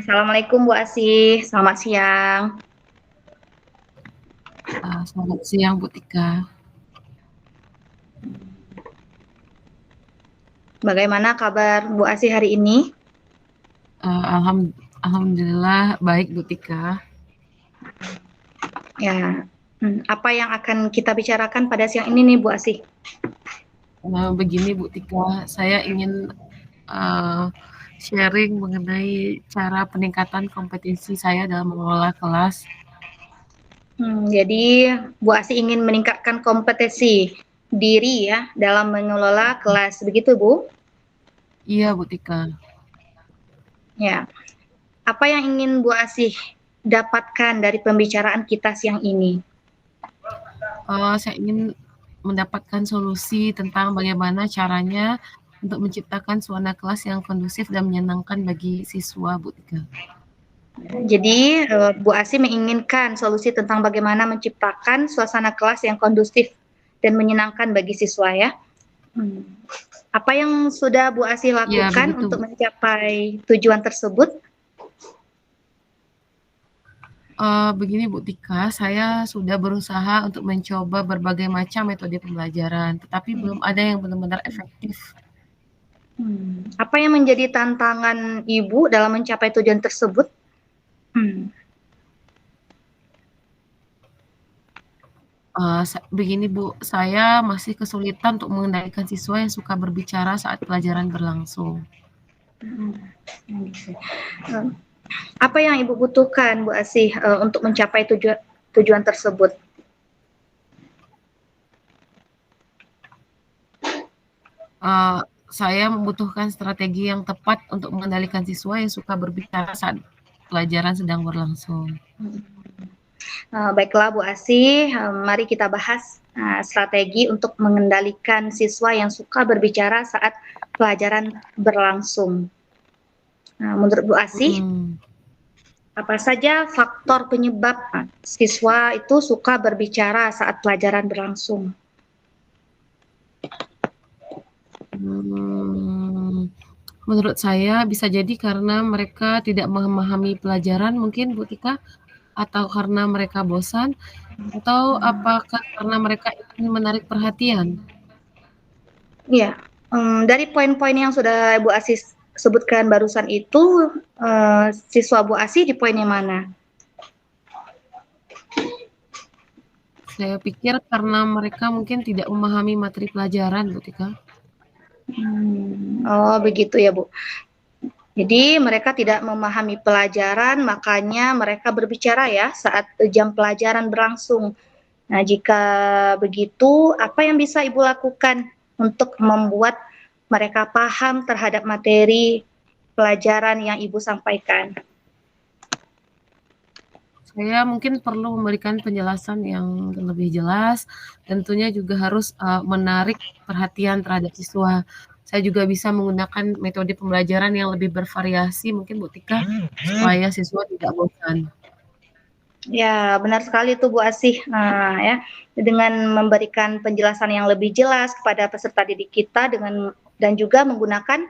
Assalamualaikum Bu Asih, selamat siang. Selamat siang Bu Tika. Bagaimana kabar Bu Asih hari ini? Uh, alham- Alhamdulillah baik Bu Tika. Ya, apa yang akan kita bicarakan pada siang ini nih Bu Asih? Begini Bu Tika, saya ingin uh, sharing mengenai cara peningkatan kompetensi saya dalam mengelola kelas. Jadi Bu Asih ingin meningkatkan kompetensi diri ya dalam mengelola kelas, begitu Bu? Iya Bu Tika. Ya, apa yang ingin Bu Asih dapatkan dari pembicaraan kita siang ini? Saya ingin mendapatkan solusi tentang bagaimana caranya untuk menciptakan suasana kelas yang kondusif dan menyenangkan bagi siswa Bu Tika. Jadi Bu Asih menginginkan solusi tentang bagaimana menciptakan suasana kelas yang kondusif dan menyenangkan bagi siswa ya. Hmm. Apa yang sudah Bu Asih Iya lakukan begitu untuk Bu. mencapai tujuan tersebut? Begini Bu Tika, saya sudah berusaha untuk mencoba berbagai macam metode pembelajaran, tetapi belum ada yang benar-benar efektif. Apa yang menjadi tantangan Ibu dalam mencapai tujuan tersebut? Hmm. Begini Bu, saya masih kesulitan untuk mengendalikan siswa yang suka berbicara saat pelajaran berlangsung. Apa yang Ibu butuhkan Bu Asih untuk mencapai tujuan tersebut? Uh, saya membutuhkan strategi yang tepat untuk mengendalikan siswa yang suka berbicara saat pelajaran sedang berlangsung. Baiklah Bu Asih, mari kita bahas strategi untuk mengendalikan siswa yang suka berbicara saat pelajaran berlangsung. Menurut Bu Asih, Hmm. apa saja faktor penyebab siswa itu suka berbicara saat pelajaran berlangsung? Hmm. Menurut saya bisa jadi karena mereka tidak memahami pelajaran mungkin Bu Tika, atau karena mereka bosan, atau apakah karena mereka ingin menarik perhatian? Iya, dari poin-poin yang sudah Bu Asih sebutkan barusan itu, siswa Bu Asih di poin yang mana? Saya pikir karena mereka mungkin tidak memahami materi pelajaran Bu Tika. Oh begitu ya Bu. Jadi mereka tidak memahami pelajaran, makanya mereka berbicara ya saat jam pelajaran berlangsung. Nah, jika begitu, apa yang bisa Ibu lakukan untuk membuat mereka paham terhadap materi pelajaran yang Ibu sampaikan? Saya mungkin perlu memberikan penjelasan yang lebih jelas, tentunya juga harus, menarik perhatian terhadap siswa. Saya juga bisa menggunakan metode pembelajaran yang lebih bervariasi mungkin Bu Tika, supaya siswa tidak bosan. Ya, benar sekali itu Bu Asih. Nah, ya, dengan memberikan penjelasan yang lebih jelas kepada peserta didik kita dan juga menggunakan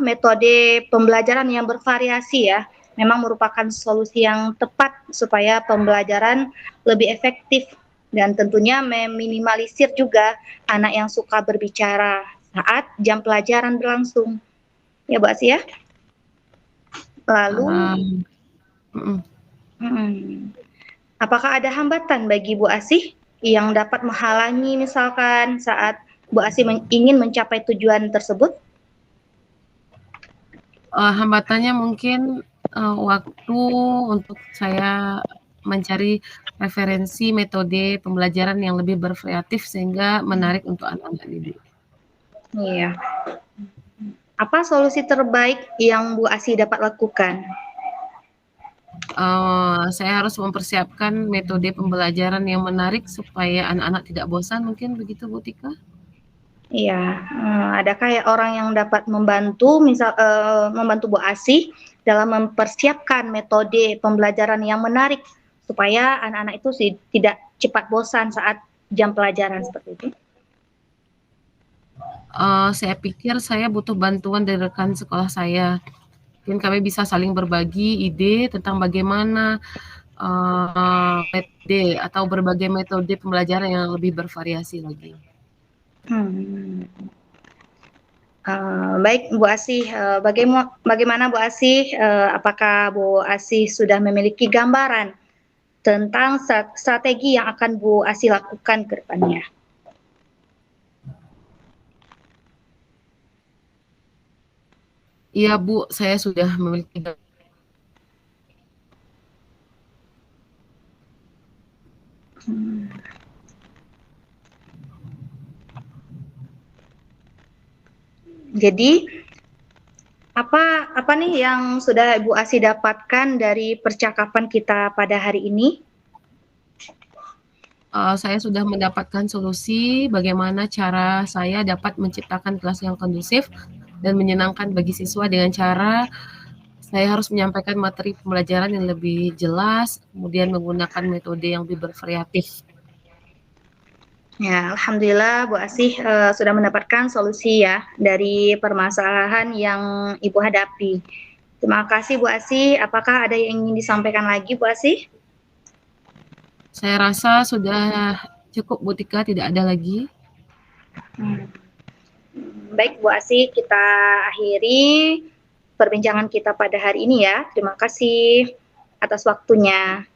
metode pembelajaran yang bervariasi ya. Memang merupakan solusi yang tepat supaya pembelajaran lebih efektif dan tentunya meminimalisir juga anak yang suka berbicara saat jam pelajaran berlangsung. Ya, Bu Asih ya. Lalu, Mmm, mhm. hmm, apakah ada hambatan bagi Bu Asih yang dapat menghalangi misalkan saat Bu Asih ingin mencapai tujuan tersebut? Hambatannya mungkin, waktu untuk saya mencari referensi metode pembelajaran yang lebih bervariatif sehingga menarik untuk anak-anak didik. Iya. Apa solusi terbaik yang Bu Asih dapat lakukan? Saya harus mempersiapkan metode pembelajaran yang menarik supaya anak-anak tidak bosan mungkin begitu Bu Tika? Iya, adakah ya orang yang dapat membantu Bu Asih dalam mempersiapkan metode pembelajaran yang menarik supaya anak-anak itu tidak cepat bosan saat jam pelajaran seperti itu? Saya pikir saya butuh bantuan dari rekan sekolah saya. Mungkin kami bisa saling berbagi ide tentang bagaimana metode atau berbagai metode pembelajaran yang lebih bervariasi lagi. Baik Bu Asih, bagaimana Bu Asih, apakah Bu Asih sudah memiliki gambaran tentang strategi yang akan Bu Asih lakukan ke depannya? Iya Bu, saya sudah memiliki. Jadi apa nih yang sudah Bu Asih dapatkan dari percakapan kita pada hari ini? Saya sudah mendapatkan solusi bagaimana cara saya dapat menciptakan kelas yang kondusif dan menyenangkan bagi siswa dengan cara saya harus menyampaikan materi pembelajaran yang lebih jelas, kemudian menggunakan metode yang lebih bervariatif. Ya, alhamdulillah Bu Asih sudah mendapatkan solusi ya dari permasalahan yang Ibu hadapi. Terima kasih Bu Asih. Apakah ada yang ingin disampaikan lagi Bu Asih? Saya rasa sudah cukup Bu Tika, tidak ada lagi. Baik Bu Asih, kita akhiri perbincangan kita pada hari ini ya. Terima kasih atas waktunya.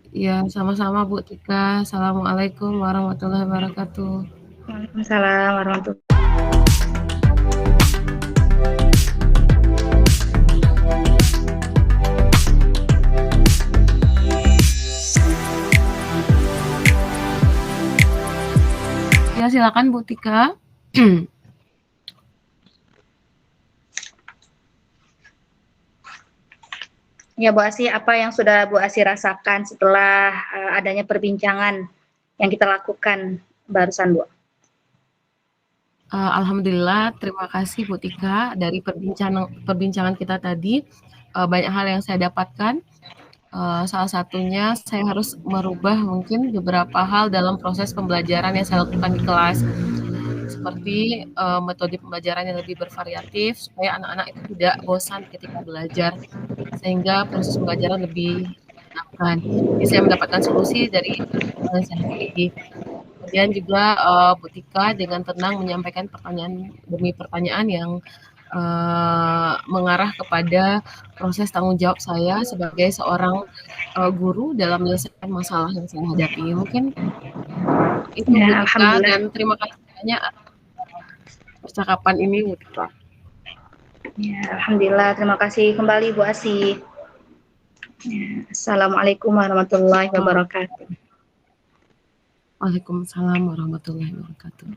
Ya, sama-sama Bu Tika. Assalamualaikum warahmatullahi wabarakatuh. Waalaikumsalam warahmatullahi wabarakatuh. Ya, silakan Bu Tika. Ya Bu Asih, apa yang sudah Bu Asih rasakan setelah adanya perbincangan yang kita lakukan barusan Bu? Alhamdulillah, terima kasih Bu Tika. Dari perbincangan kita tadi, banyak hal yang saya dapatkan. Salah satunya saya harus merubah mungkin beberapa hal dalam proses pembelajaran yang saya lakukan di kelas. Seperti metode pembelajaran yang lebih bervariatif, supaya anak-anak itu tidak bosan ketika belajar, sehingga proses pembelajaran lebih menyenangkan. Jadi saya mendapatkan solusi dari yang saya miliki. Kemudian juga Bu Tika dengan tenang menyampaikan pertanyaan demi pertanyaan yang mengarah kepada proses tanggung jawab saya sebagai seorang guru dalam menyelesaikan masalah yang saya hadapi. Mungkin itu Bu Ya, Tika, alhamdulillah. dan terima kasih banyak percakapan ini Bu Tika. Ya, alhamdulillah, terima kasih kembali Bu Asih. Ya, Assalamualaikum warahmatullahi wabarakatuh. Waalaikumsalam warahmatullahi wabarakatuh.